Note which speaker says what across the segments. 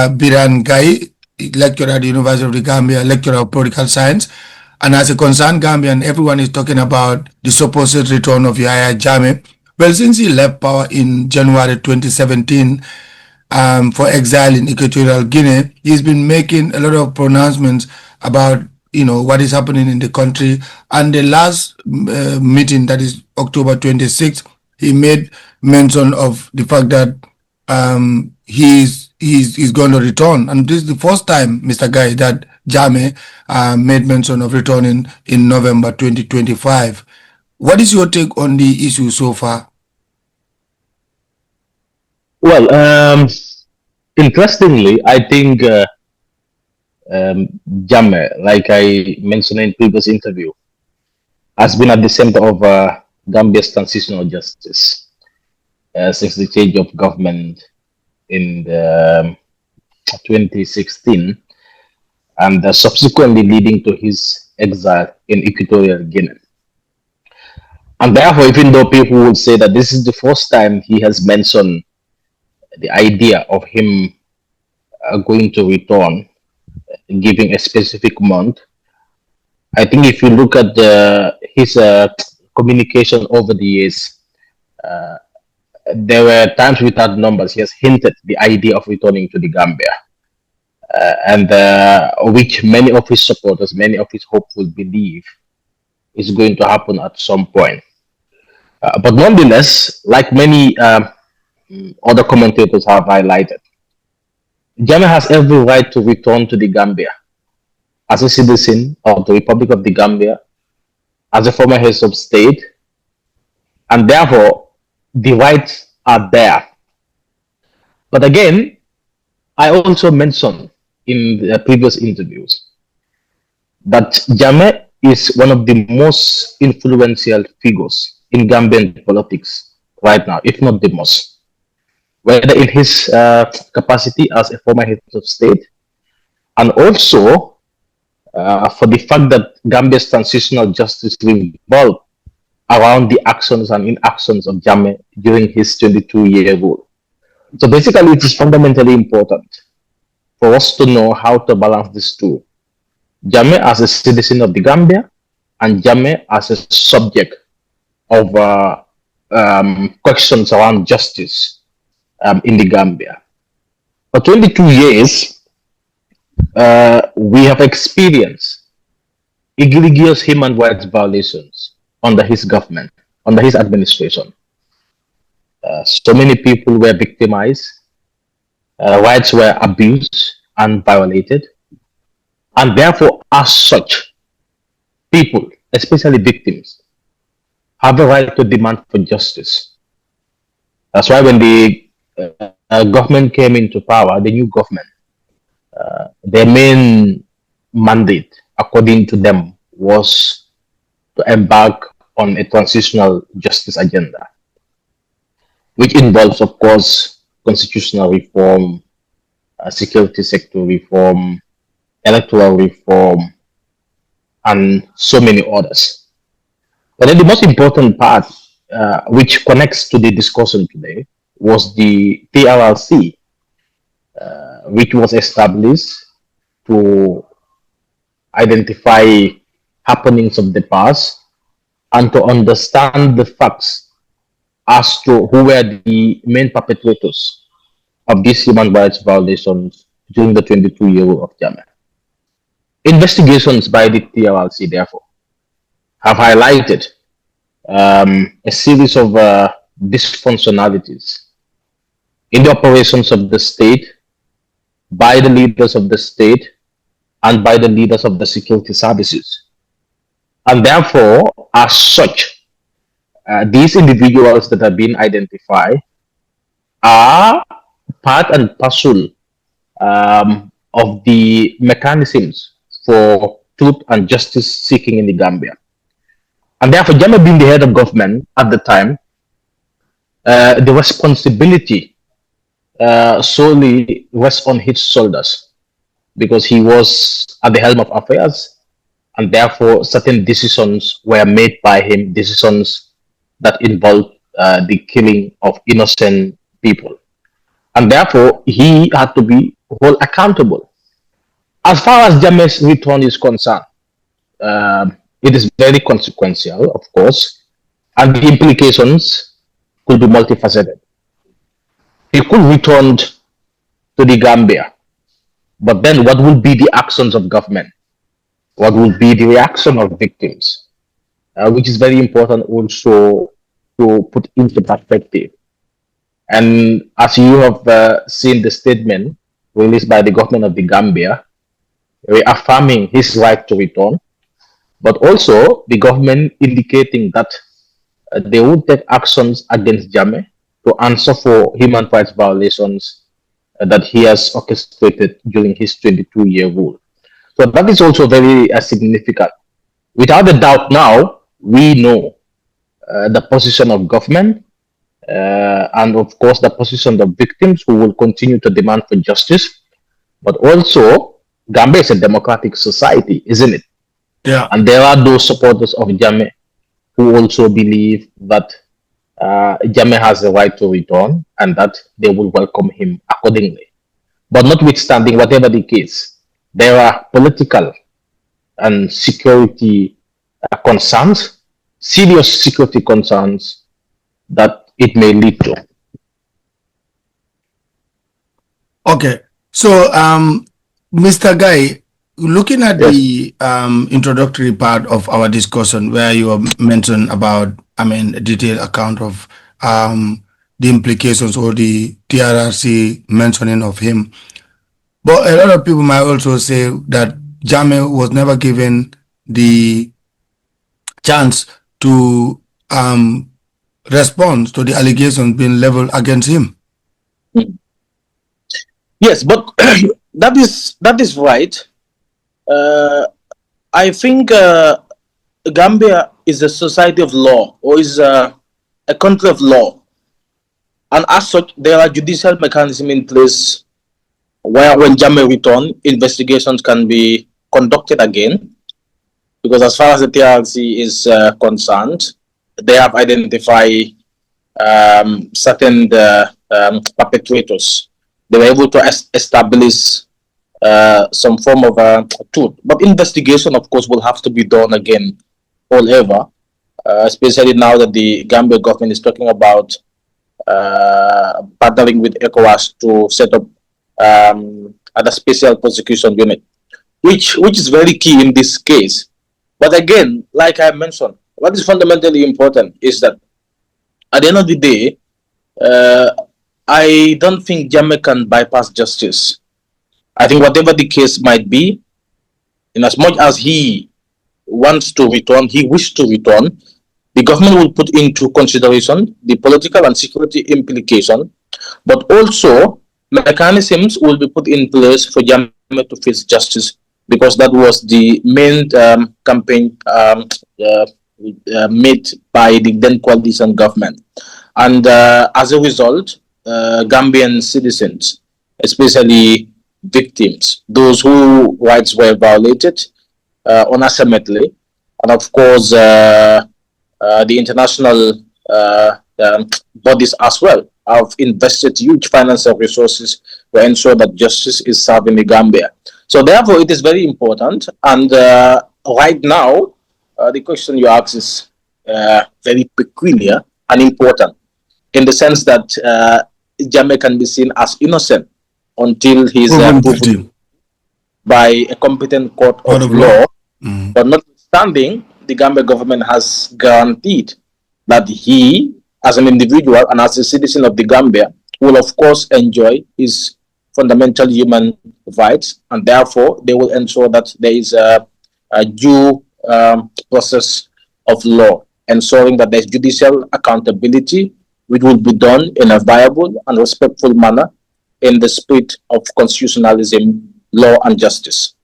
Speaker 1: Biran Gai, lecturer at the University of the Gambia, lecturer of political science. And as a concerned Gambian, everyone is talking about the supposed return of Yahya Jammeh. Well, since he left power in January 2017 for exile in Equatorial Guinea, he's been making a lot of pronouncements about what is happening in the country. And the last meeting, that is October 26th, he made mention of the fact that he's going to return. And this is the first time, Mr. Guy, that Jammeh made mention of returning in November 2025. What is your take on the issue so far?
Speaker 2: Well, interestingly, I think Jammeh, like I mentioned in previous interview, has been at the center of Gambia's transitional justice since the change of government in 2016, and subsequently leading to his exile in Equatorial Guinea. And therefore, even though people would say that this is the first time he has mentioned the idea of him going to return, giving a specific month, I think if you look at his communication over the years, there were times without numbers he has hinted the idea of returning to the Gambia, and which many of his supporters, many of his hopefuls believe is going to happen at some point. But nonetheless, like many other commentators have highlighted, Jammeh has every right to return to the Gambia as a citizen of the Republic of the Gambia, as a former head of state, and therefore the rights are there. But again, I also mentioned in the previous interviews that Jammeh is one of the most influential figures in Gambian politics right now, if not the most, whether in his capacity as a former head of state, and also for the fact that Gambia's transitional justice revolved around the actions and inactions of Jammeh during his 22-year rule. So basically, it is fundamentally important for us to know how to balance these two. Jammeh as a citizen of the Gambia, and Jammeh as a subject of questions around justice in the Gambia. For 22 years, we have experienced egregious human rights violations under his government, under his administration. So many people were victimized, rights were abused and violated, and therefore, as such, people, especially victims, have a right to demand for justice. That's why when the government came into power, the new government, their main mandate, according to them, was to embark on a transitional justice agenda, which involves, of course, constitutional reform, security sector reform, electoral reform, and so many others. But then the most important part, which connects to the discussion today, was the TRRC, which was established to identify happenings of the past and to understand the facts as to who were the main perpetrators of these human rights violations during the 22-year rule of Jammeh. Investigations by the TRRC, therefore, have highlighted a series of dysfunctionalities in the operations of the state, by the leaders of the state, and by the leaders of the security services. And therefore, as such, these individuals that have been identified are part and parcel of the mechanisms for truth and justice seeking in the Gambia. And therefore, Jammeh being the head of government at the time, the responsibility solely rests on his shoulders, because he was at the helm of affairs, and therefore certain decisions were made by him, decisions that involved the killing of innocent people. And therefore, he had to be hold accountable. As far as Jammeh's return is concerned, it is very consequential, of course, and the implications could be multifaceted. He could return to the Gambia, but then what will be the actions of government? What will be the reaction of victims? Which is very important also to put into perspective. And as you have seen the statement released by the government of the Gambia, reaffirming his right to return, but also the government indicating that they would take actions against Jammeh to answer for human rights violations that he has orchestrated during his 22-year rule. So that is also very significant. Without a doubt, now we know the position of government and, of course, the position of victims who will continue to demand for justice. But also, Gambia is a democratic society, isn't it?
Speaker 1: Yeah.
Speaker 2: And there are those supporters of Jammeh who also believe that Jammeh has the right to return and that they will welcome him accordingly. But notwithstanding, whatever the case, there are political and security concerns, serious security concerns that it may lead to.
Speaker 1: Okay. So, Mr. Guy, looking at
Speaker 2: Yes.
Speaker 1: the introductory part of our discussion where you have mentioned about, a detailed account of the implications or the TRRC mentioning of him. But a lot of people might also say that Jammeh was never given the chance to respond to the allegations being leveled against him.
Speaker 3: Yes, but that is right. I think Gambia is a society of law, or is a country of law, and as such, there are judicial mechanisms in place where, when Jammeh return, investigations can be conducted again. Because as far as the TRC is concerned, they have identified certain perpetrators. They were able to establish some form of truth. But investigation, of course, will have to be done again all over, especially now that the Gambia government is talking about partnering with ECOWAS to set up a special prosecution unit, which is very key in this case. But again, like I mentioned, what is fundamentally important is that at the end of the day, I don't think Jammeh can bypass justice. I think whatever the case might be, in as much as he wants to return, he wishes to return, the government will put into consideration the political and security implication, but also mechanisms will be put in place for Jammeh to face justice, because that was the main campaign made by the then coalition government. And as a result, Gambian citizens, especially victims, those whose rights were violated unashamedly, and of course the international bodies as well have invested huge financial resources to ensure that justice is served in the Gambia. So therefore, it is very important. And right now, the question you ask is very peculiar and important, in the sense that Jammeh can be seen as innocent until he is proven by a competent court of law. But notwithstanding, the Gambia government has guaranteed that he, as an individual and as a citizen of the Gambia, will of course enjoy his fundamental human rights, and therefore they will ensure that there is a due process of law, ensuring that there is judicial accountability, which will be done in a viable and respectful manner in the spirit of constitutionalism, law, and justice.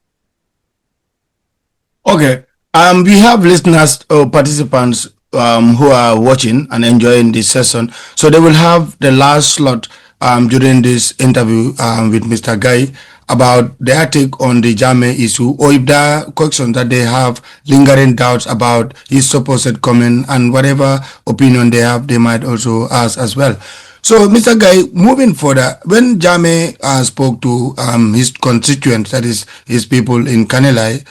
Speaker 1: Okay. We have listeners or participants who are watching and enjoying this session. So they will have the last slot during this interview with Mr. Guy about their take on the Jammeh issue, or if there are questions that they have, lingering doubts about his supposed comment, and whatever opinion they have, they might also ask as well. So, Mr. Guy, moving further, when Jammeh spoke to his constituents, that is his people in Kanilai,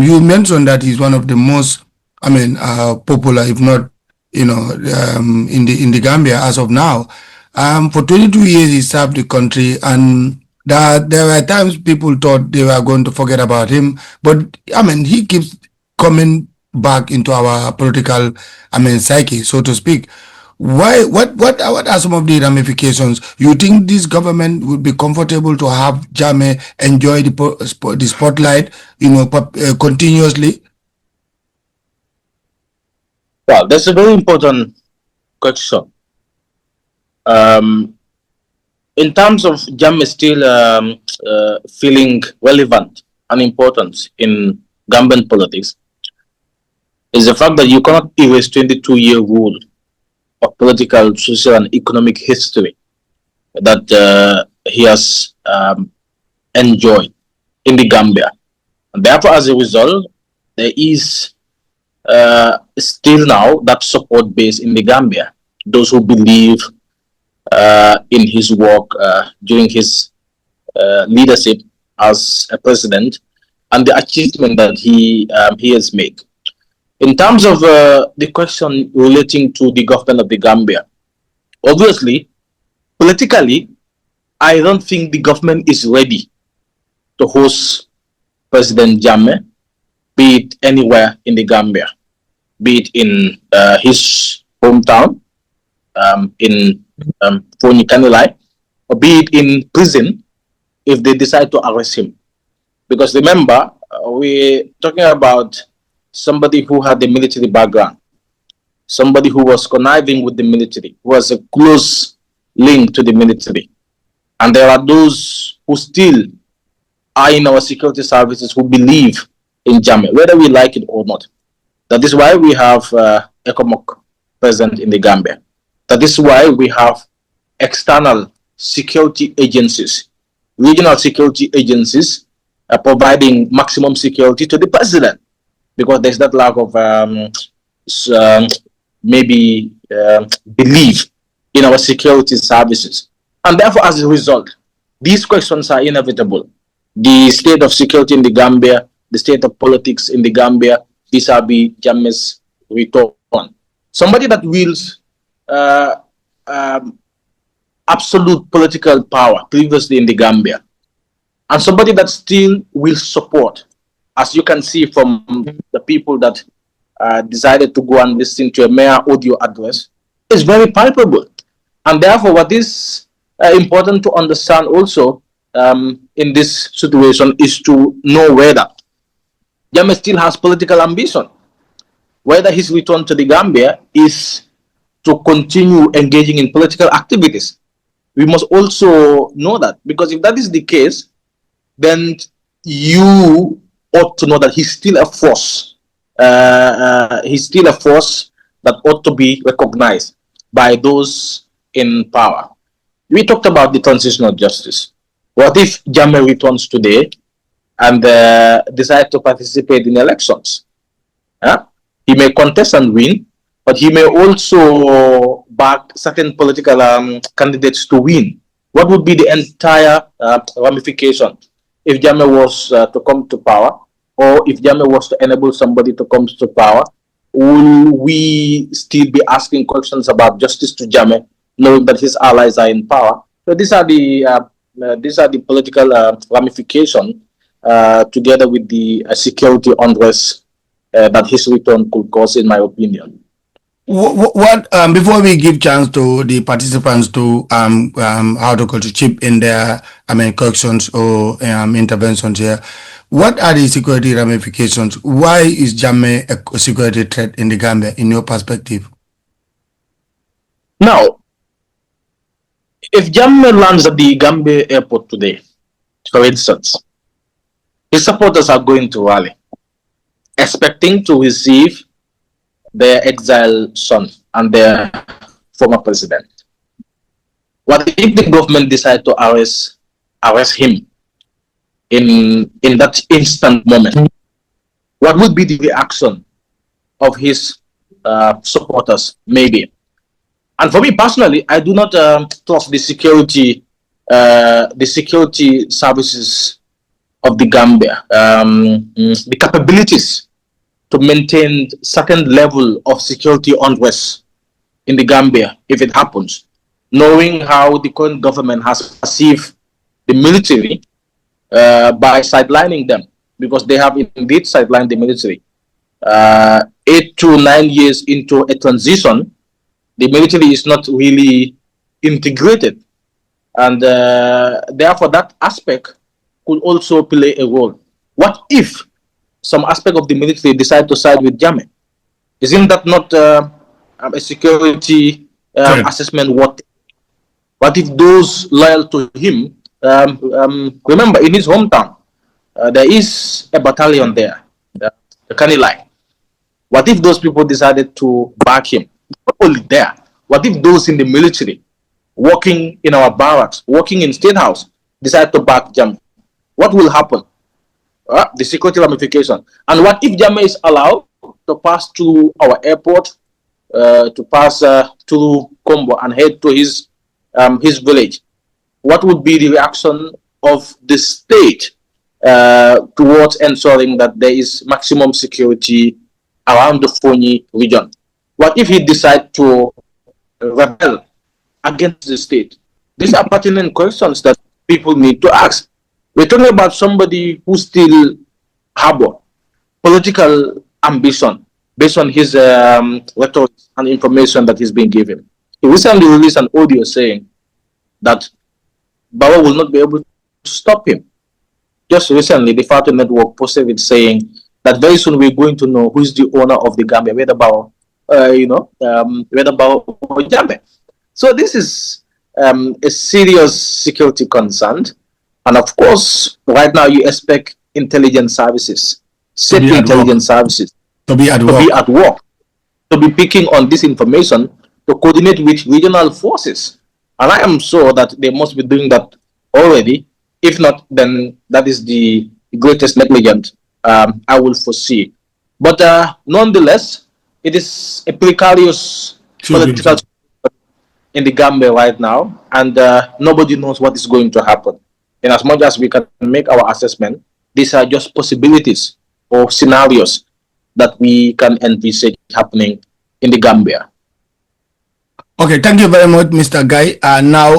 Speaker 1: you mentioned that he's one of the most, popular, if not, in the Gambia as of now. For 22 years, he served the country, and that there were times people thought they were going to forget about him, but he keeps coming back into our political, psyche, so to speak. Why? What are some of the ramifications? You think this government would be comfortable to have Jammeh enjoy the spotlight, continuously?
Speaker 3: Well, that's a very important question. Um, in terms of Jammeh still feeling relevant and important in Gambian politics, is the fact that you cannot erase 22-year rule of political, social, and economic history that he has enjoyed in the Gambia. And therefore, as a result, there is still now that support base in the Gambia. Those who believe in his work during his leadership as a president and the achievement that he has made. In terms of the question relating to the government of the Gambia, obviously, politically, I don't think the government is ready to host President Jammeh, be it anywhere in the Gambia, be it in his hometown, in Foni-Kanilai, or be it in prison if they decide to arrest him. Because remember, we're talking about somebody who had a military background, somebody who was conniving with the military, who has a close link to the military. And there are those who still are in our security services who believe in Jammeh, whether we like it or not. That is why we have ECOMOC present in the Gambia. That is why we have external security agencies, regional security agencies providing maximum security to the president, because there's that lack of belief in our security services. And therefore, as a result, these questions are inevitable. The state of security in the Gambia, the state of politics in the Gambia, vis-a-vis Jammeh's return. Somebody that wields absolute political power previously in the Gambia, and somebody that still will support, as you can see from the people that decided to go and listen to a mere audio address, is very palpable. And therefore, what is important to understand also in this situation is to know whether Jammeh still has political ambition, whether his return to the Gambia is to continue engaging in political activities. We must also know that, because if that is the case, then you ought to know that he's still a force. He's still a force that ought to be recognized by those in power. We talked about the transitional justice. What if Jammeh returns today and decides to participate in elections? He may contest and win, but he may also back certain political candidates to win. What would be the entire ramification if Jammeh was to come to power, or if Jammeh was to enable somebody to come to power? Will we still be asking questions about justice to Jammeh, knowing that his allies are in power? So these are the political ramifications, together with the security unrest that his return could cause, in my opinion.
Speaker 1: What before we give chance to the participants to to chip in their questions or interventions here, what are the security ramifications? Why is Jammeh a security threat in the Gambia, in your perspective?
Speaker 3: Now, if Jammeh lands at the Gambia airport today, for instance, his supporters are going to rally, expecting to receive their exiled son and their former president. What if the government decide to arrest him in that instant moment? What would be the reaction of his supporters? Maybe And for me personally, I do not trust the security services of the Gambia, the capabilities to maintain certain level of security unrest in the Gambia if it happens, knowing how the current government has perceived the military by sidelining them, because they have indeed sidelined the military. 8 to 9 years into a transition, the military is not really integrated, and therefore that aspect could also play a role. What if some aspect of the military decide to side with Jammeh? Isn't that not a security assessment? What if those loyal to him, remember in his hometown, there is a battalion there, the Kanilai. What if those people decided to back him? Not only there, what if those in the military, working in our barracks, working in State House, decide to back Jammeh? What will happen? The security ramification. And what if Jammeh is allowed to pass through our airport, to pass through Combo and head to his village? What would be the reaction of the state towards ensuring that there is maximum security around the Fonyi region? What if he decides to rebel against the state? These are pertinent questions that people need to ask. We're talking about somebody who still harbor political ambition based on his rhetoric and information that he's been given. He recently released an audio saying that Bawa will not be able to stop him. Just recently, the Fatu Network posted it saying that very soon we're going to know who is the owner of the Gambia, whether Bawa, whether Bawa or Jammeh. So this is a serious security concern. And of course, right now you expect intelligence services, safety intelligence services, to be at work, to be picking on this information, to coordinate with regional forces. And I am sure that they must be doing that already. If not, then that is the greatest negligence I will foresee. But nonetheless, it is a precarious political in the Gambia right now, and nobody knows what is going to happen. And as much as we can make our assessment, these are just possibilities or scenarios that we can envisage happening in the Gambia.
Speaker 1: Okay, thank you very much, Mr. Guy. Now,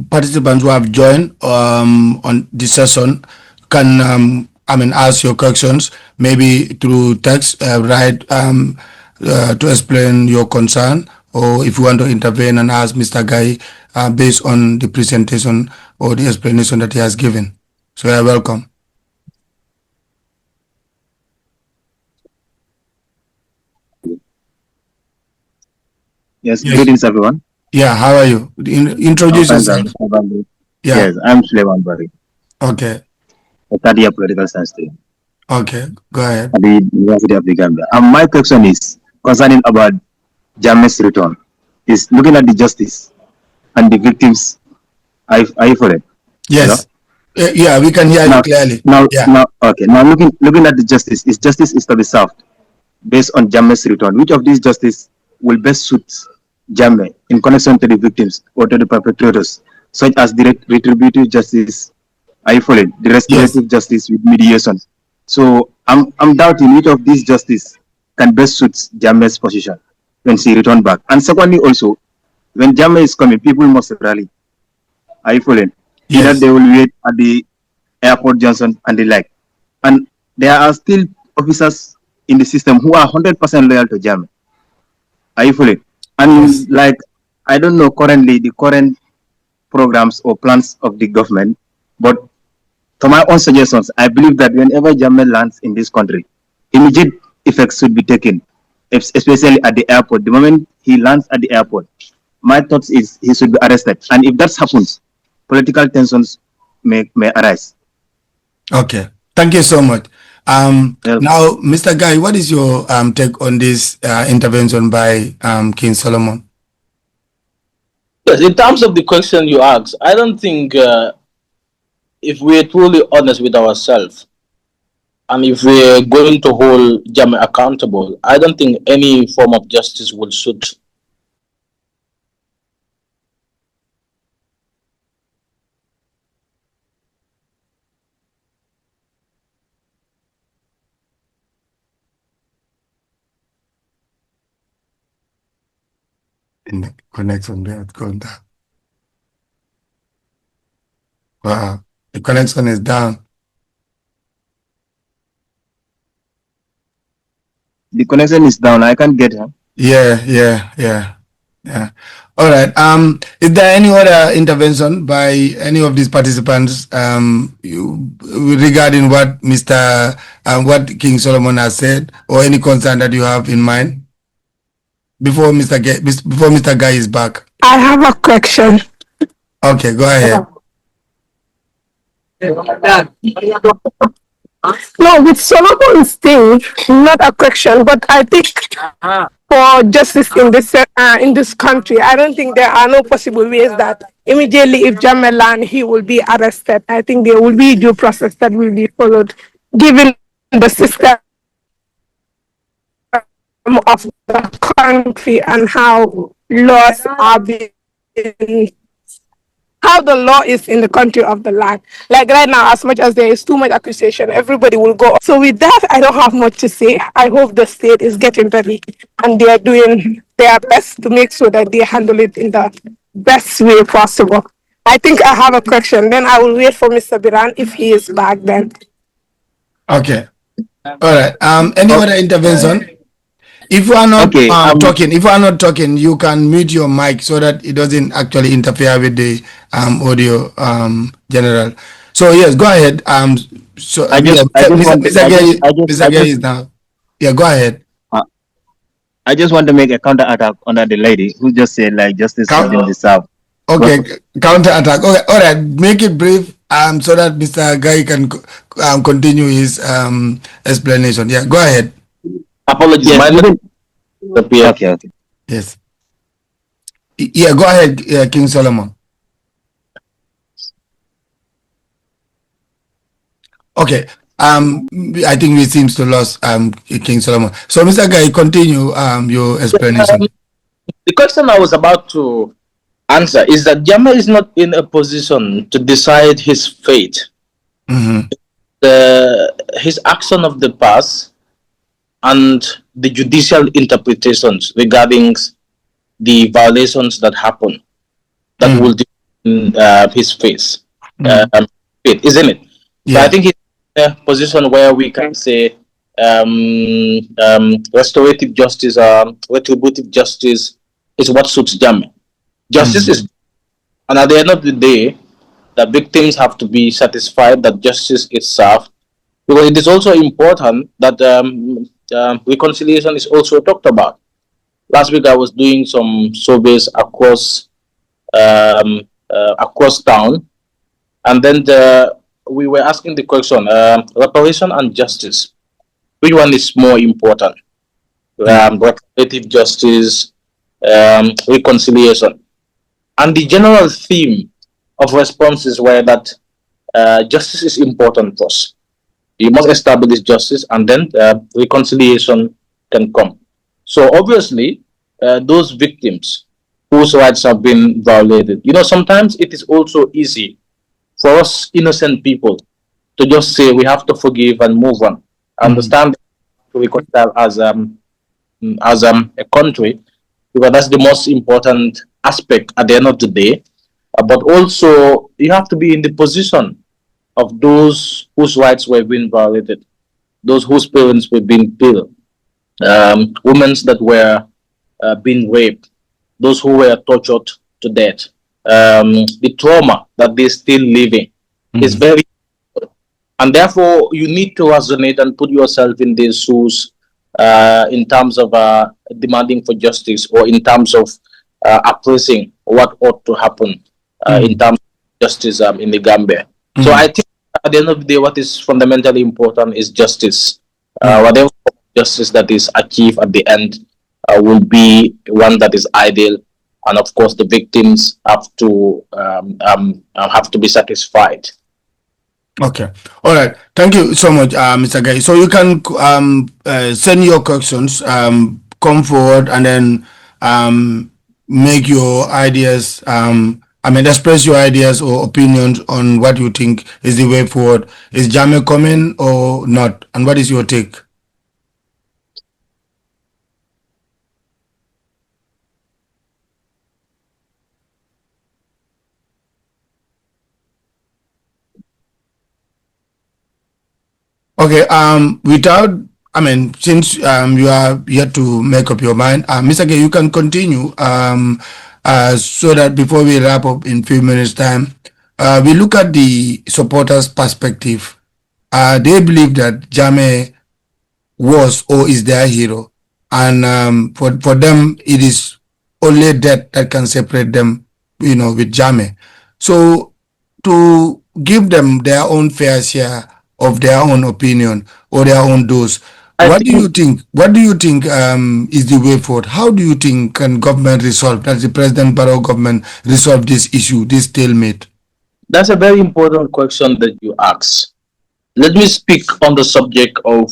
Speaker 1: participants who have joined on this session can ask your questions, maybe through text, write to explain your concern, or if you want to intervene and ask Mr. Guy based on the presentation or the explanation that he has given. So you're welcome.
Speaker 4: Yes, greetings everyone.
Speaker 1: Yeah, how are you? Introduce yourself.
Speaker 4: Yeah. Yes, I'm Suleiman Bari.
Speaker 1: Okay.
Speaker 4: A third year political science student.
Speaker 1: Okay, go ahead.
Speaker 4: At the University of the Gambia. My question is concerning about Jammeh's return. Is looking at the justice and the victims. Are you for it?
Speaker 1: Yes. Yeah, we can hear you clearly.
Speaker 4: Now,
Speaker 1: yeah.
Speaker 4: Okay. Now looking at the justice, is justice is to be served based on Jammeh's return. Which of these justice will best suit Jammeh in connection to the victims or to the perpetrators, such as the retributive justice, I follow the restorative justice with mediation. So I'm doubting which of these justice can best suit Jammeh's position when she return back. And secondly, also, when Jammeh is coming, people must rally. I follow. Either they will wait at the airport junction and the like. And there are still officers in the system who are 100% loyal to Jammeh. Are you following? And like, I don't know currently the current programs or plans of the government, but for my own suggestions, I believe that whenever Jammeh lands in this country, immediate effects should be taken, especially at the airport. The moment he lands at the airport, my thoughts is he should be arrested. And if that happens, political tensions may arise.
Speaker 1: Okay, thank you so much. Now, Mr. Guy, what is your take on this intervention by King Solomon?
Speaker 3: Yes, in terms of the question you asked, I don't think if we're truly honest with ourselves and if we're going to hold Jammeh accountable, I don't think any form of justice will suit
Speaker 1: In the connection there, it's going down. Wow, the connection is down.
Speaker 4: The connection is down. I can't get her.
Speaker 1: Yeah. All right. Is there any other intervention by any of these participants regarding what what King Solomon has said, or any concern that you have in mind before Mr. Guy is back?
Speaker 5: I have a question.
Speaker 1: Okay, go ahead.
Speaker 5: No, with Solomon's thing, not a question, but I think for justice in this country, I don't think there are no possible ways that immediately if Jammeh land, he will be arrested. I think there will be due process that will be followed, given the system of the country and how laws are being, how the law is in the country of the land. Like right now, as much as there is too much accusation, everybody will go. So with that, I don't have much to say. I hope the state is getting ready and they are doing their best to make sure that they handle it in the best way possible. I think I have a question. Then I will wait for Mr. Biran if he is back then.
Speaker 1: Okay. All right. Any other intervention? If you are not talking, you can mute your mic so that it doesn't actually interfere with the audio, general. So yes, go ahead. So Mr. Gay is now. Yeah, go ahead.
Speaker 4: I just want to make a counter attack under the lady who just said like justice is in the south.
Speaker 1: Okay, counter attack. Okay, all right. Make it brief. So that Mr. Guy can continue his explanation. Yeah, go ahead.
Speaker 3: Apologies.
Speaker 4: Yes, okay.
Speaker 1: Yes. Yeah, go ahead, King Solomon. Okay. I think we seems to lose King Solomon. So, Mr. Guy, continue your explanation.
Speaker 3: The question I was about to answer is that Jammeh is not in a position to decide his fate.
Speaker 1: Mm-hmm.
Speaker 3: His action of the past and the judicial interpretations regarding the violations that happen that will determine his fate, isn't it?
Speaker 1: Yeah.
Speaker 3: So I think he's in a position where we can say restorative justice, retributive justice is what suits Jammeh. Justice is, and at the end of the day, the victims have to be satisfied that justice is served, because it is also important that reconciliation is also talked about. Last week I was doing some surveys across town, and then we were asking the question: reparation and justice, which one is more important? Reparative justice, reconciliation, and the general theme of responses were that justice is important first. You must establish justice, and then reconciliation can come. So obviously, those victims whose rights have been violated, sometimes it is also easy for us innocent people to just say we have to forgive and move on. I understand to reconcile as a country, because that's the most important aspect at the end of the day. But also, you have to be in the position of those whose rights were being violated, those whose parents were being killed, women that were being raped, those who were tortured to death. The trauma that they're still living is very, and therefore you need to resonate and put yourself in their shoes in terms of demanding for justice, or in terms of appraising what ought to happen in terms of justice in the Gambia. So I think at the end of the day, what is fundamentally important is justice. Whatever justice that is achieved at the end will be one that is ideal, and of course the victims have to be satisfied.
Speaker 1: Okay. All right. Thank you so much, Mr. Guy. So you can send your questions, come forward, and then make your ideas. Express your ideas or opinions on what you think is the way forward. Is Jammeh coming or not? And what is your take? Okay. Without, I mean, since you are yet to make up your mind, Mr. Gay, you can continue. So that before we wrap up in few minutes time, we look at the supporters' perspective. They believe that Jammeh was or is their hero, and for them it is only that that can separate them, with Jammeh. So to give them their own fair share of their own opinion or their own dose,
Speaker 3: I
Speaker 1: what do you
Speaker 3: think
Speaker 1: think? What do you think is the way forward? How do you think can government resolve, that the President Barrow government resolve this issue, this stalemate?
Speaker 3: that's a very important question that you ask. Let me speak on the subject of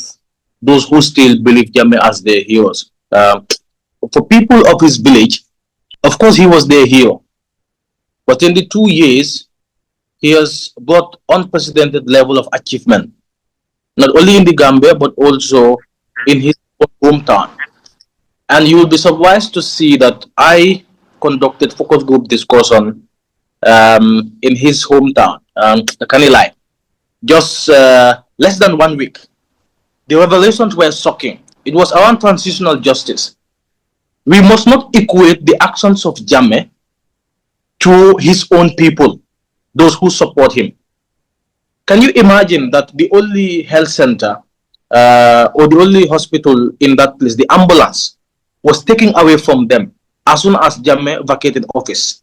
Speaker 3: those who still believe Jammeh as their heroes. For people of his village, of course, he was their hero. But in the 2 years, he has brought unprecedented level of achievement, not only in the Gambia, but also in his hometown. And you will be surprised to see that I conducted focus group discussion in his hometown, Kanilai, just less than 1 week. The revelations were shocking. It was around transitional justice. We must not equate the actions of Jammeh to his own people, those who support him. Can you imagine that the only health center or the only hospital in that place, the ambulance, was taken away from them as soon as Jammeh vacated office?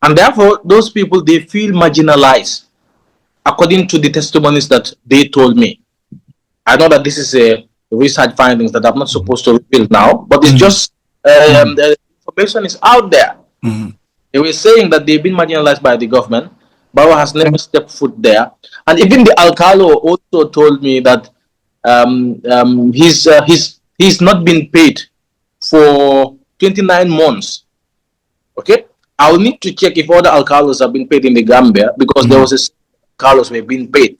Speaker 3: And therefore, those people, they feel marginalized, according to the testimonies that they told me. I know that this is a research findings that I'm not supposed to reveal now, but it's just the information is out there. They were saying that they've been marginalized by the government. Baba has never stepped foot there, and even the Alcalo also told me that he's not been paid for 29 months. Okay, I'll need to check if other Alcalos have been paid in the Gambia, because there was a Carlos were being paid.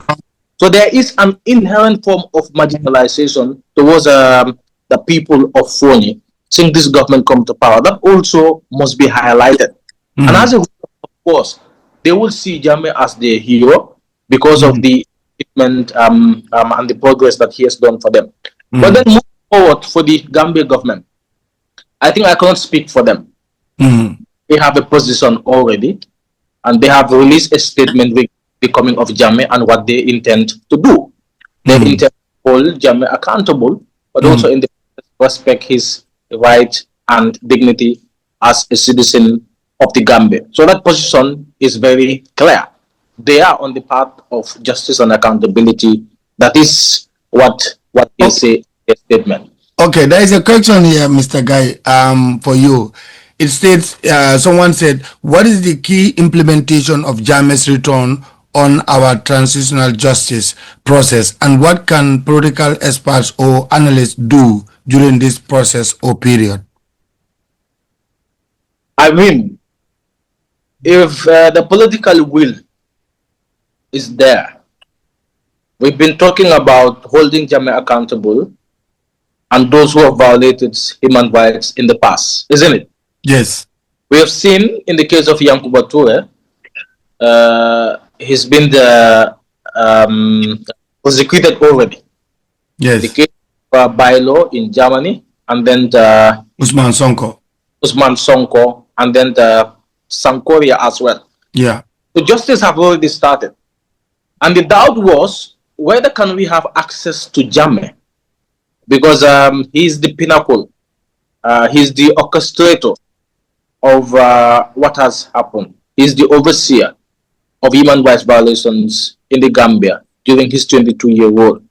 Speaker 3: So there is an inherent form of marginalization towards the people of Foni since this government come to power. That also must be highlighted. And as a result, of course, they will see Jammeh as their hero because of the achievement and the progress that he has done for them. But then moving forward for the Gambia government, I think I cannot speak for them. They have a position already, and they have released a statement with the coming of Jammeh and what they intend to do. They intend to hold Jammeh accountable, but also in the respect his right and dignity as a citizen of the Gambia. So that position is very clear. They are on the path of justice and accountability. That is what they say in their statement.
Speaker 1: Okay, there is a question here, Mr. Guy, for you. It states, someone said, what is the key implementation of Jammeh's return on our transitional justice process, and what can political experts or analysts do during this process or period?
Speaker 3: I mean, if the political will is there, we've been talking about holding Jammeh accountable and those who have violated human rights in the past, isn't it?
Speaker 1: Yes.
Speaker 3: We have seen in the case of Yankuba Toure, he's been prosecuted already.
Speaker 1: Yes.
Speaker 3: The case of Bailo in Germany, and then
Speaker 1: Usman Sonko,
Speaker 3: and then Sankoria as well.
Speaker 1: Yeah.
Speaker 3: So justice have already started. And the doubt was, whether can we have access to Jammeh? Because he's the pinnacle. He's the orchestrator of what has happened. He's the overseer of human rights violations in the Gambia during his 22-year rule.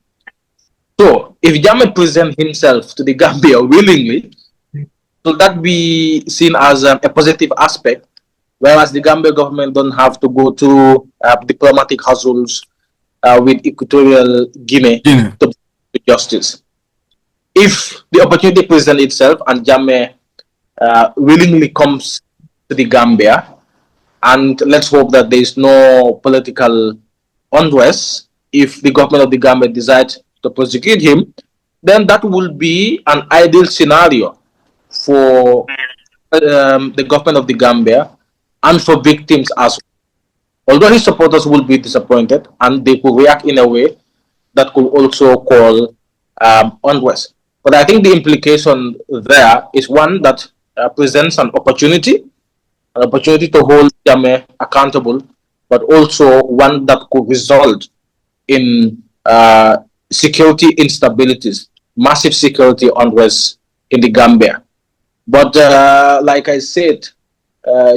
Speaker 3: So, if Jammeh presents himself to the Gambia willingly, will that be seen as a positive aspect, whereas the Gambia government don't have to go to diplomatic hassles with Equatorial Guinea to justice? If the opportunity presents itself and Jammeh willingly comes to the Gambia, and let's hope that there is no political unrest, if the government of the Gambia decides to prosecute him, then that will be an ideal scenario for the government of the Gambia and for victims as well. Although his supporters will be disappointed and they will react in a way that could also call unrest. But I think the implication there is one that presents an opportunity to hold Jammeh accountable, but also one that could result in security instabilities, massive security unrest in the Gambia. But like I said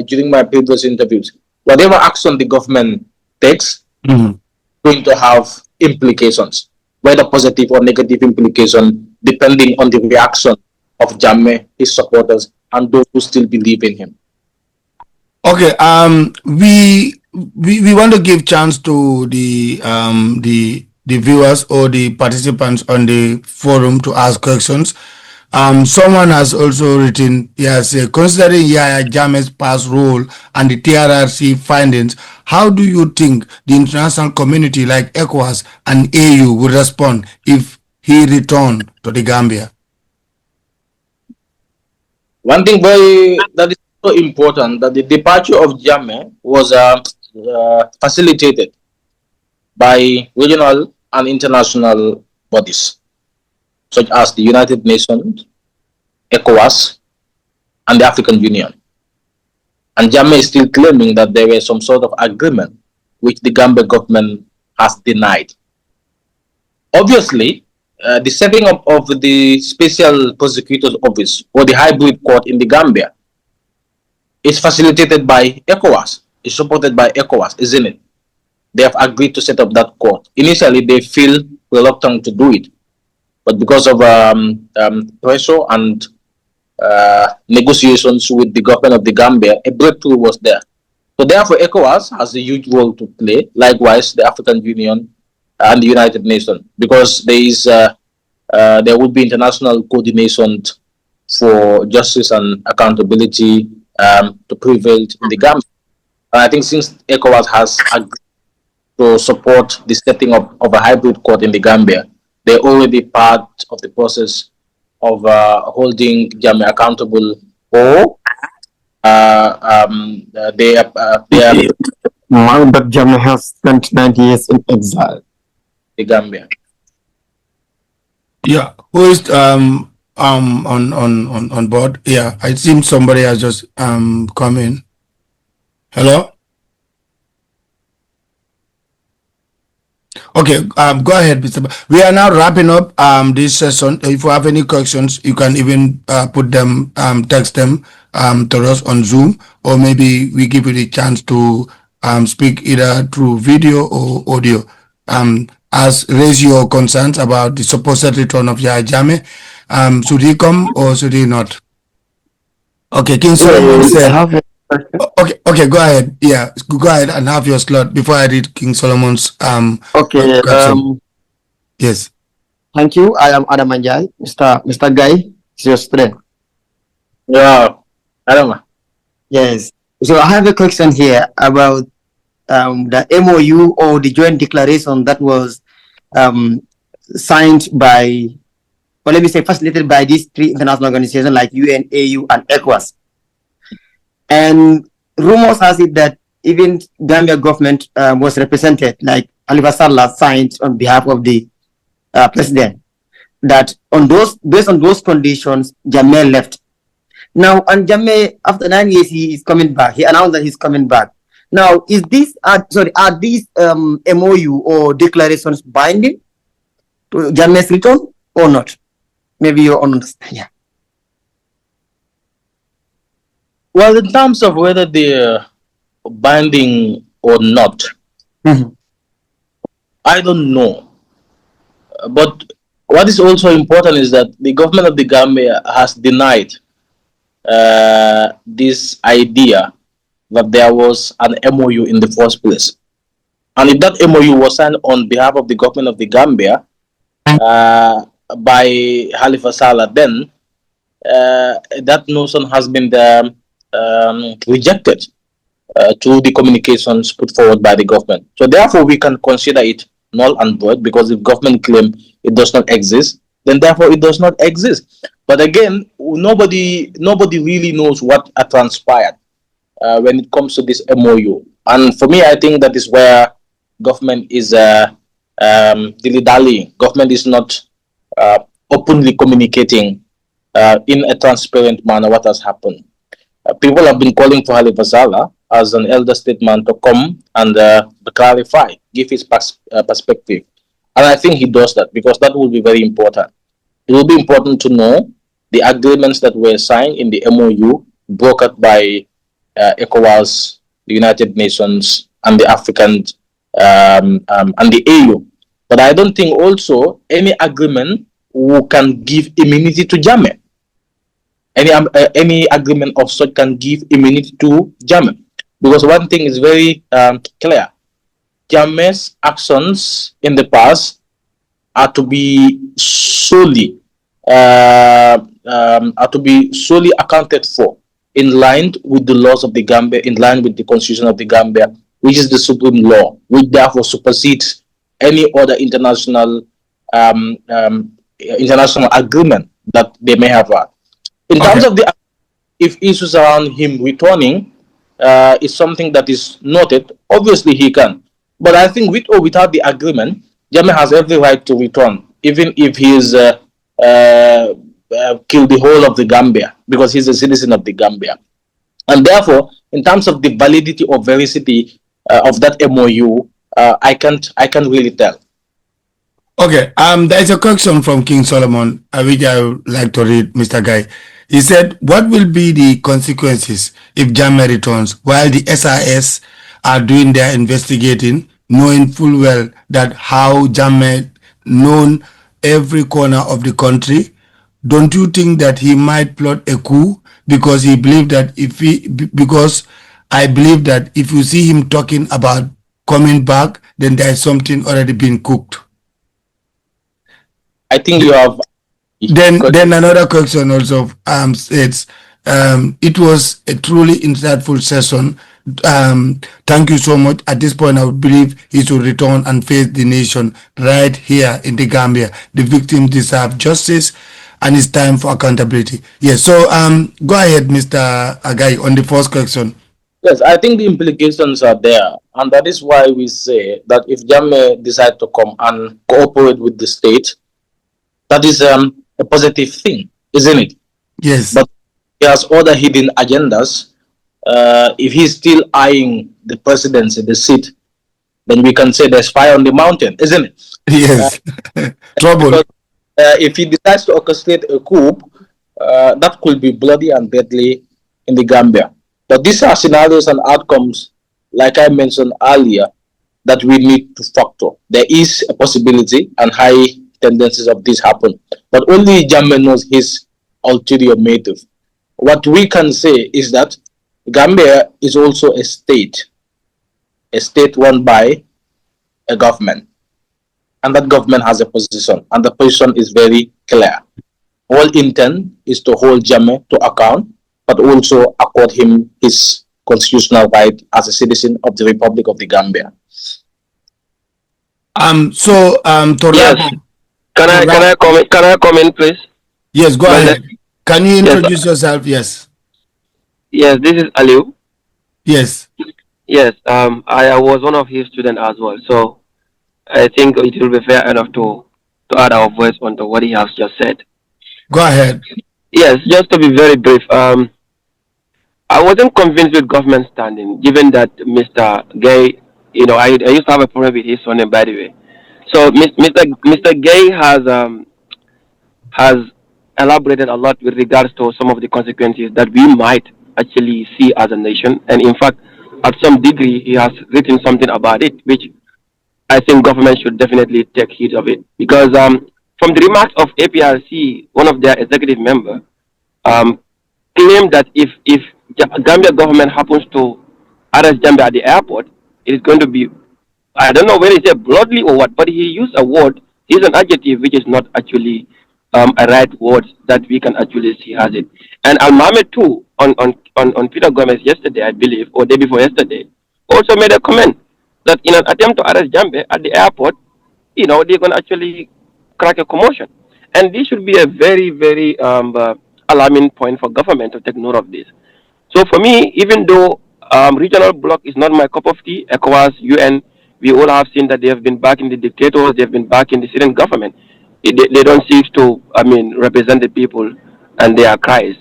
Speaker 3: during my previous interviews, whatever action the government takes
Speaker 1: Mhm.
Speaker 3: going to have implications, whether positive or negative implication, depending on the reaction of Jammeh, his supporters, and those who still believe in him.
Speaker 1: Okay, we want to give chance to the viewers or the participants on the forum to ask questions. Someone has also written, yes, considering Yaya Jammeh's past role and the TRRC findings, how do you think the international community like ECOWAS and AU would respond if he returned to the Gambia?
Speaker 3: One thing that is so important that the departure of Jammeh was facilitated by regional and international bodies such as the United Nations, ECOWAS, and the African Union. And Jammeh is still claiming that there was some sort of agreement which the Gambia government has denied. Obviously, the setting up of the Special Prosecutor's Office or the hybrid court in the Gambia is facilitated by ECOWAS, is supported by ECOWAS, isn't it? They have agreed to set up that court. Initially, they feel reluctant to do it, but because of pressure and negotiations with the government of the Gambia, a breakthrough was there. So therefore, ECOWAS has a huge role to play. Likewise, the African Union and the United Nations, because there would be international coordination for justice and accountability to prevail in the Gambia. And I think since ECOWAS has agreed to support the setting up of a hybrid court in the Gambia, they're already part of the process of holding Jammeh accountable, or they are
Speaker 4: Now that Jammeh has spent 90 years in exile.
Speaker 3: the Gambia.
Speaker 1: Yeah, who is on board? Yeah, it seems somebody has just come in. Hello. Okay, go ahead, Mr. We are now wrapping up this session. If you have any questions, you can even put them, text them to us on Zoom, or maybe we give you the chance to speak either through video or audio. As raise your concerns about the supposed return of Yahya Jammeh. Should he come or should he not? Okay, King Solomon said. Okay, go ahead. Yeah, go ahead and have your slot before I read King Solomon's
Speaker 6: Okay.
Speaker 1: question. Yes.
Speaker 6: Thank you. I am Adam Anjay. Mr. Guy, it's your student.
Speaker 3: Yeah, I don't know.
Speaker 6: Yes. So I have a question here about the MOU or the joint declaration that was signed by, or let me say, facilitated by these three international organizations like UN, AU, and ECOWAS. And rumors has it that even Gambia government was represented, like Aliva Sallah signed on behalf of the president, that on those, based on those conditions, Jammeh left. Now, and Jammeh, after 9 years, he is coming back. He announced that he's coming back. Now, is this, are these MOU or declarations binding to Jammeh's return or not? Maybe you understand. Yeah.
Speaker 3: Well, in terms of whether they're binding or not, I don't know. But what is also important is that the government of the Gambia has denied this idea that there was an MOU in the first place. And if that MOU was signed on behalf of the government of the Gambia by Halifa Sallah, then that notion has been rejected through the communications put forward by the government. So therefore, we can consider it null and void, because if government claim it does not exist, then therefore it does not exist. But again, nobody really knows what transpired when it comes to this MOU. And for me, I think that is where government is dilly-dally. Government is not openly communicating in a transparent manner what has happened. People have been calling for Halifa Sallah as an elder statesman to come and clarify, give his perspective. And I think he does that because that will be very important. It will be important to know the agreements that were signed in the MOU brokered by ECOWAS, the United Nations, and the African and the AU. But I don't think also any agreement who can give immunity to Jammeh. Any agreement of such can give immunity to Jammeh. Because one thing is very clear. Jammeh's actions in the past are to be solely accounted for in line with the laws of the Gambia, in line with the constitution of the Gambia, which is the supreme law, which therefore supersedes any other international agreement that they may have had. In terms of the if issues around him returning is something that is noted, obviously he can. But I think with or without the agreement, Jammeh has every right to return, even if he is killed the whole of the Gambia, because he's a citizen of the Gambia. And therefore, in terms of the validity or veracity of that MOU, I can't really tell.
Speaker 1: Okay, there is a question from King Solomon, which I would like to read, Mr. Guy. He said, what will be the consequences if Jammeh returns while the SIS are doing their investigating, knowing full well that how Jammeh known every corner of the country? Don't you think that he might plot a coup because he believed that because I believe that if you see him talking about coming back, then there is something already been cooked.
Speaker 3: I think you have.
Speaker 1: Then another question also states, it was a truly insightful session. Thank you so much. At this point, I would believe he should return and face the nation right here in the Gambia. The victims deserve justice, and it's time for accountability. Yes. So go ahead, Mr. Agai, on the first question.
Speaker 3: Yes, I think the implications are there, and that is why we say that if Jammeh decides to come and cooperate with the state, that is a positive thing, isn't it?
Speaker 1: Yes.
Speaker 3: But he has other hidden agendas. If he's still eyeing the presidency, the seat, then we can say there's fire on the mountain, isn't it?
Speaker 1: Yes. Trouble.
Speaker 3: Because, if he decides to orchestrate a coup, that could be bloody and deadly in the Gambia. But these are scenarios and outcomes, like I mentioned earlier, that we need to factor. There is a possibility and high tendencies of this happen, but only Jammeh knows his ulterior motive. What we can say is that Gambia is also a state run by a government, and that government has a position, and the position is very clear. All intent is to hold Jammeh to account, but also accord him his constitutional right as a citizen of the Republic of the Gambia.
Speaker 7: Yes. Can I comment, please?
Speaker 1: Yes, go ahead. Can you introduce yourself? Yes.
Speaker 7: Yes, this is Aliu.
Speaker 1: Yes.
Speaker 7: Yes. I was one of his students as well, so I think it will be fair enough to add our voice onto what he has just said.
Speaker 1: Go ahead.
Speaker 7: Yes, just to be very brief. I wasn't convinced with government standing, given that Mr. Gay, I used to have a problem with his surname, by the way. So Mr. Gay has elaborated a lot with regards to some of the consequences that we might actually see as a nation, and in fact, at some degree, he has written something about it, which I think government should definitely take heed of it, because from the remarks of APRC, one of their executive members claimed that if Gambia government happens to arrest Jammeh at the airport, it is going to be, I don't know whether he said bloodly or what, but he used a word, he used an adjective which is not actually a right word that we can actually see has it. And Al-Mahmed too, on Peter Gomez yesterday, I believe, or day before yesterday, also made a comment that in an attempt to arrest Jammeh at the airport, they're going to actually crack a commotion. And this should be a very, very alarming point for government to take note of this. So for me, even though regional bloc is not my cup of tea, ECOWAS, UN, We all have seen that they have been back in the dictators, they have been back in the student government. They don't seek to, represent the people and their cries.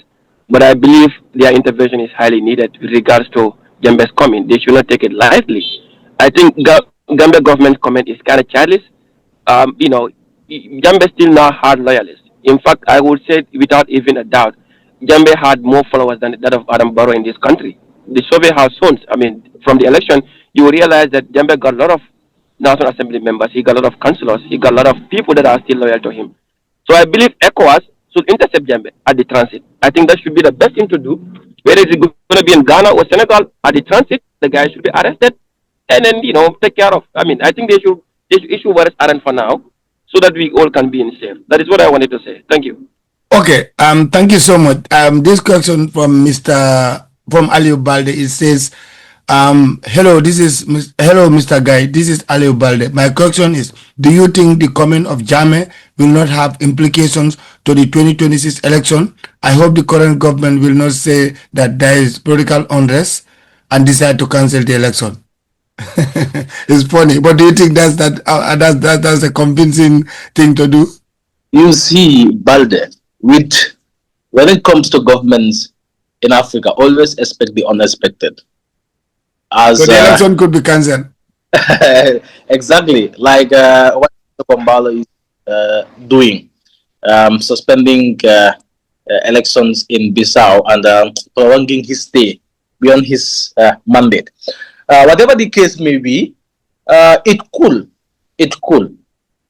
Speaker 7: But I believe their intervention is highly needed with regards to Gambia's comment. They should not take it lightly. I think Gambia government comment is kind of childish. Gambia still now had loyalists. In fact, I would say without even a doubt, Gambia had more followers than that of Adam Barrow in this country. The survey has shown, from the election, you will realize that Gambia got a lot of National Assembly members, he got a lot of councillors, he got a lot of people that are still loyal to him. So I believe ECOWAS should intercept Gambia at the transit. I think that should be the best thing to do. Whether it's going to be in Ghana or Senegal at the transit, the guy should be arrested and then take care of. I think they should issue arrest warrant for now, so that we all can be in safe. That is what I wanted to say. Thank you.
Speaker 1: Okay. Thank you so much. This question from Aliu Balde. It says, hello, Mr. Guy. This is Aliu Balde. My question is, do you think the comment of Jammeh will not have implications to the 2026 election? I hope the current government will not say that there is political unrest and decide to cancel the election. It's funny, but do you think that's a convincing thing to do?
Speaker 3: You see, Balde, when it comes to governments in Africa, always expect the unexpected.
Speaker 1: So the election could be cancelled.
Speaker 3: Exactly, like what Kombalo is doing, suspending elections in Bissau and prolonging his stay beyond his mandate. Whatever the case may be, it could.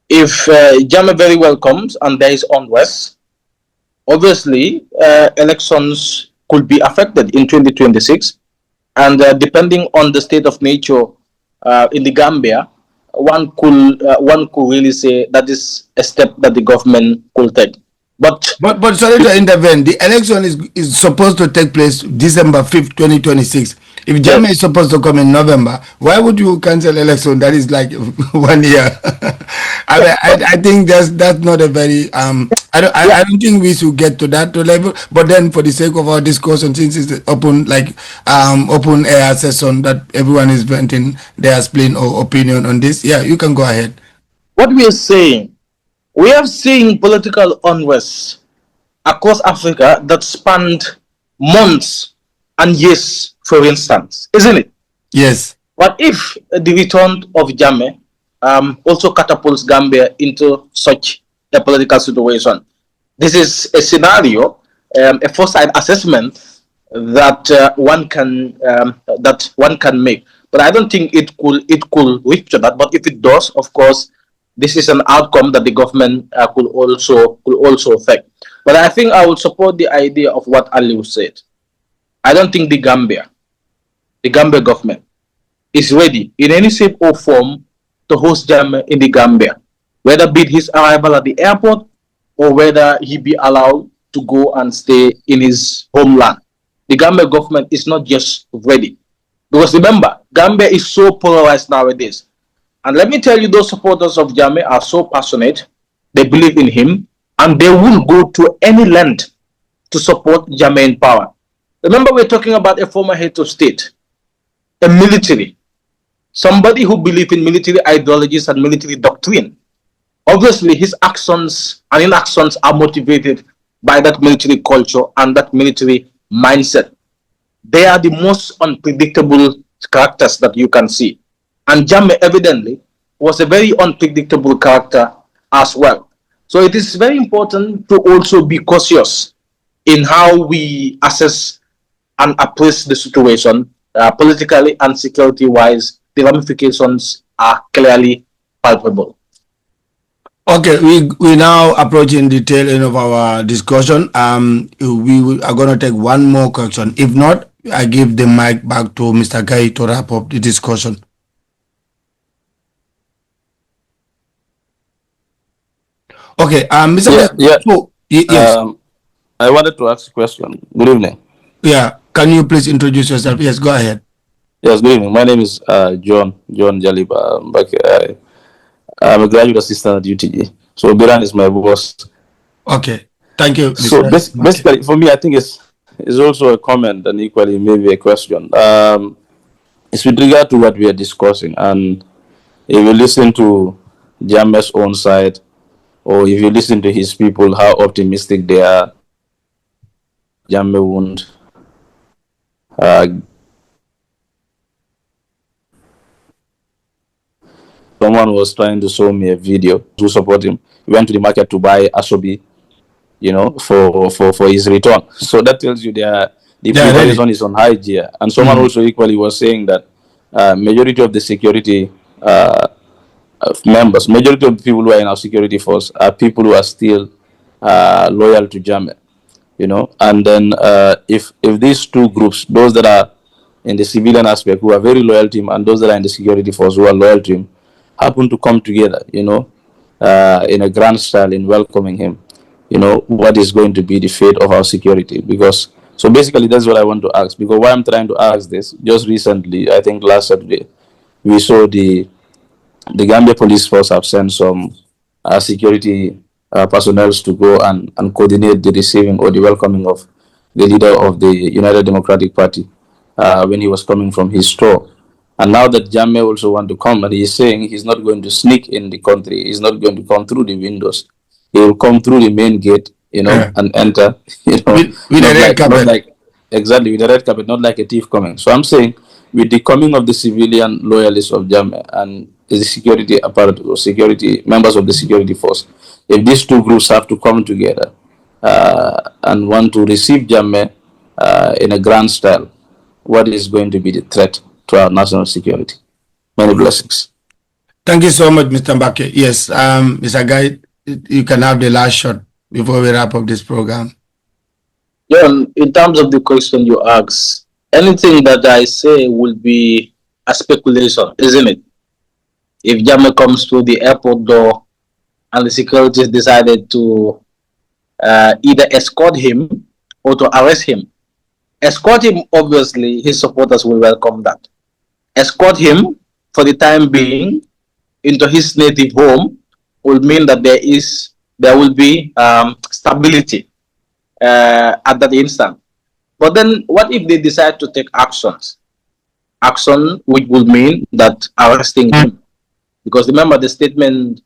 Speaker 3: If Jammeh very well comes and there is unrest, obviously elections could be affected in 2026. And depending on the state of nature in the Gambia, one could really say that is a step that the government could take. But
Speaker 1: sorry to intervene. The election is supposed to take place December 5th, 2026. If Jammeh is supposed to come in November, why would you cancel election? That is like 1 year. I think that's not a very I don't think we should get to that level. But then, for the sake of our discussion, since it's open open air session that everyone is venting their spleen or opinion on this, yeah, you can go ahead.
Speaker 3: What we are saying, we have seen political unrest across Africa that spanned months and years, for instance, isn't it?
Speaker 1: Yes.
Speaker 3: What if the return of Jammeh also catapults Gambia into such a political situation? This is a scenario, a foresight assessment that one can make. But I don't think it could reach to that. But if it does, of course, this is an outcome that the government could also affect. But I think I will support the idea of what Aliu said. I don't think the Gambia government is ready in any shape or form to host Jammeh in the Gambia, whether be it his arrival at the airport or whether he be allowed to go and stay in his homeland. The Gambia government is not just ready. Because remember, Gambia is so polarized nowadays. And let me tell you, those supporters of Jammeh are so passionate, they believe in him, and they will go to any length to support Jammeh in power. Remember, we're talking about a former head of state, a military, somebody who believes in military ideologies and military doctrine. Obviously, his actions and inactions are motivated by that military culture and that military mindset. They are the most unpredictable characters that you can see. And Jammeh evidently was a very unpredictable character as well. So it is very important to also be cautious in how we assess and appraise the situation politically and security-wise. The ramifications are clearly palpable.
Speaker 1: Okay, we now approaching the tail end of our discussion. We are going to take one more question. If not, I give the mic back to Mr. Guy to wrap up the discussion. Okay, Mr. Yes.
Speaker 8: I wanted to ask a question. Good evening.
Speaker 1: Yeah, can you please introduce yourself? Yes, go ahead.
Speaker 8: Yes, good evening. My name is John Jaliba. I'm a graduate assistant at UTG. So Biran is my boss.
Speaker 1: Okay, thank you.
Speaker 8: So basically, for me, I think it's also a comment and equally maybe a question. It's with regard to what we are discussing, and if you listen to Jammeh's own side, or if you listen to his people, how optimistic they are, Jammeh won't. Someone was trying to show me a video to support him. He went to the market to buy Asobi, for his return. So that tells you the
Speaker 1: Yeah,
Speaker 8: preparation
Speaker 1: really.
Speaker 8: is on high gear. And someone also equally was saying that majority of the security members, majority of the people who are in our security force are people who are still loyal to Jammeh. And then if these two groups, those that are in the civilian aspect who are very loyal to him, and those that are in the security force who are loyal to him, happen to come together, in a grand style in welcoming him, what is going to be the fate of our security? Because so basically that's what I want to ask. Because why I'm trying to ask this, just recently, I think last Saturday, we saw the Gambia Police Force have sent some security personnel to go and coordinate the receiving or the welcoming of the leader of the United Democratic Party when he was coming from his store. And now that Jammeh also want to come, and he's saying he's not going to sneak in the country, he's not going to come through the windows. He will come through the main gate,
Speaker 1: Yeah.
Speaker 8: and enter,
Speaker 1: With a red
Speaker 8: not
Speaker 1: carpet.
Speaker 8: like exactly with a red carpet, not like a thief coming. So I'm saying, with the coming of the civilian loyalists of Jammeh and the security apparatus or security members of the security force, if these two groups have to come together and want to receive Jammeh in a grand style, what is going to be the threat to our national security? Many blessings.
Speaker 1: Thank you so much, Mr. Mbake. Yes, Mr. Guy, you can have the last shot before we wrap up this program.
Speaker 3: John, in terms of the question you asked, anything that I say will be a speculation, isn't it? If Jammeh comes to the airport door and the securities decided to either escort him or to arrest him, escort him, obviously, his supporters will welcome that. Escort him for the time being into his native home will mean that there will be stability at that instant. But then, what if they decide to take actions? Action which will mean that arresting him, because remember the statement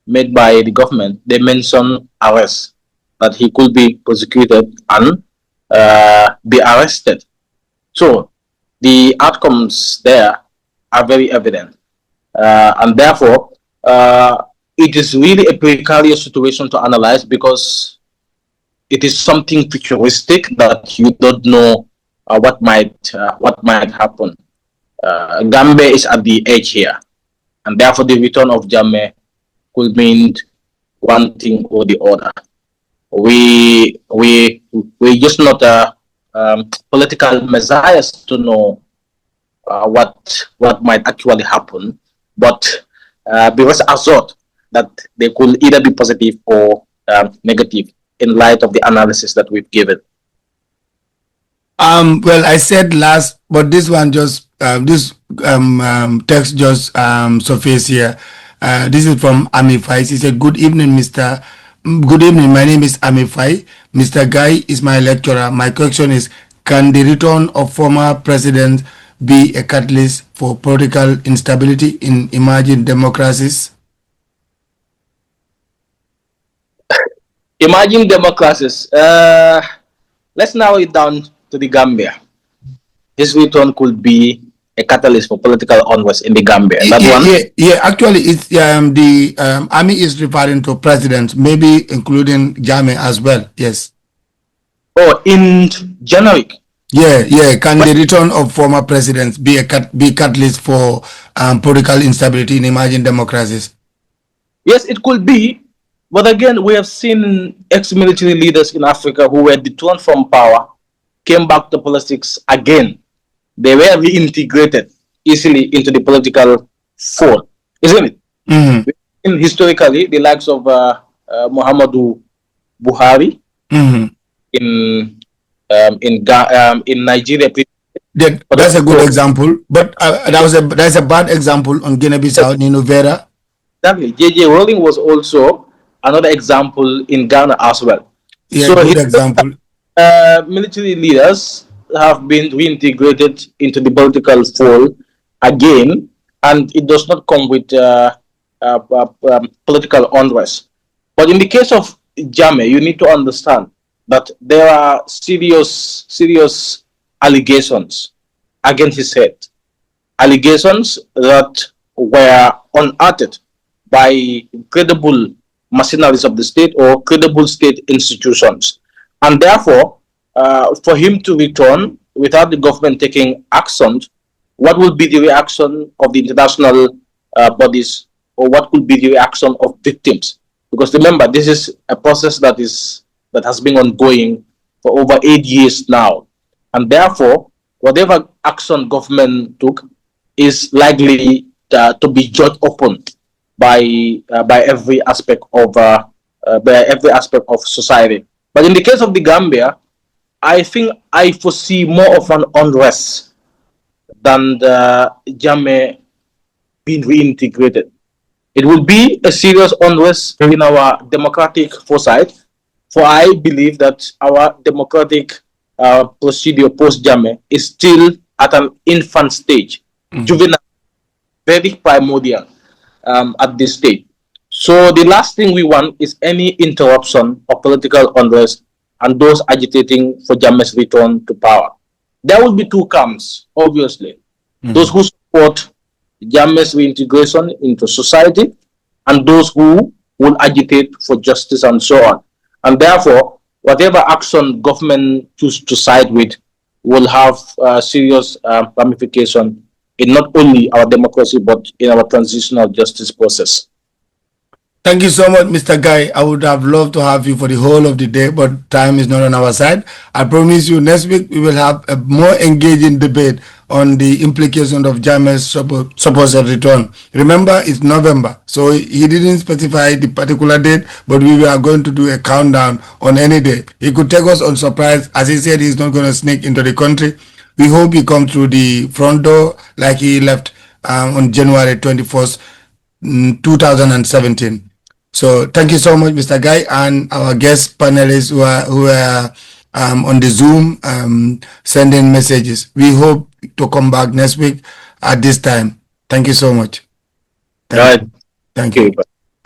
Speaker 3: made by the government, they mention arrest, that he could be prosecuted and be arrested. So the outcomes there are very evident, and therefore it is really a precarious situation to analyze, because it is something futuristic that you don't know what might happen. Gambia is at the edge here, and therefore the return of Jammeh could mean one thing or the other. We just not political messiahs to know what might actually happen, but be rest assured that they could either be positive or negative in light of the analysis that we've given.
Speaker 1: Well, I said last, but this one just this text just surfaced here. This is from Amifai. He said, "Good evening, Mr. Good evening. My name is Amifai. Mr. Guy is my lecturer. My question is: can the return of former president be a catalyst for political instability in emerging democracies?"
Speaker 3: Emerging democracies. Let's narrow it down to the Gambia. His return could be a catalyst for political unrest in the Gambia. That one?
Speaker 1: Yeah. Actually, it's the army is referring to presidents, maybe including Jammeh as well. Yes.
Speaker 3: Oh, in generic.
Speaker 1: Yeah. Can the return of former presidents be be catalyst for political instability in emerging democracies?
Speaker 3: Yes, it could be. But again, we have seen ex-military leaders in Africa who were dethroned from power, came back to politics again. They were reintegrated easily into the political fold, isn't it?
Speaker 1: Mm-hmm.
Speaker 3: Historically, the likes of Muhammadu Buhari in Nigeria.
Speaker 1: That's a good example, but that's a bad example on Guinea-Bissau, Nino Vera.
Speaker 3: Exactly. J.J. Rowling was also another example in Ghana as well.
Speaker 1: Yeah, so good example.
Speaker 3: Military leaders have been reintegrated into the political fold again, and it does not come with political unrest. But in the case of Jammeh, you need to understand that there are serious allegations against his head, allegations that were unearthed by credible mercenaries of the state or credible state institutions. And therefore, for him to return without the government taking action, what will be the reaction of the international bodies, or what could be the reaction of victims? Because remember, this is a process that has been ongoing for over 8 years now, and therefore, whatever action government took is likely to be judged upon by every aspect of society. But in the case of the Gambia, I think I foresee more of an unrest than the Jammeh being reintegrated. It will be a serious unrest in our democratic foresight, for I believe that our democratic procedure post Jammeh is still at an infant stage, juvenile, very primordial at this stage. So the last thing we want is any interruption of political unrest and those agitating for Jammeh's return to power. There will be two camps, obviously. Those who support Jammeh's reintegration into society and those who will agitate for justice and so on. And therefore, whatever action government choose to side with will have serious ramification in not only our democracy, but in our transitional justice process.
Speaker 1: Thank you so much, Mr. Guy. I would have loved to have you for the whole of the day, but time is not on our side. I promise you next week we will have a more engaging debate on the implication of Jammeh's supposed return. Remember, it's November, so he didn't specify the particular date, but we are going to do a countdown on any day. He could take us on surprise. As he said, he's not going to sneak into the country. We hope he comes through the front door like he left on January 21st, 2017. So thank you so much, Mr. Guy, and our guest panelists who are on the Zoom sending messages. We hope to come back next week at this time. Thank you so much. Thank you.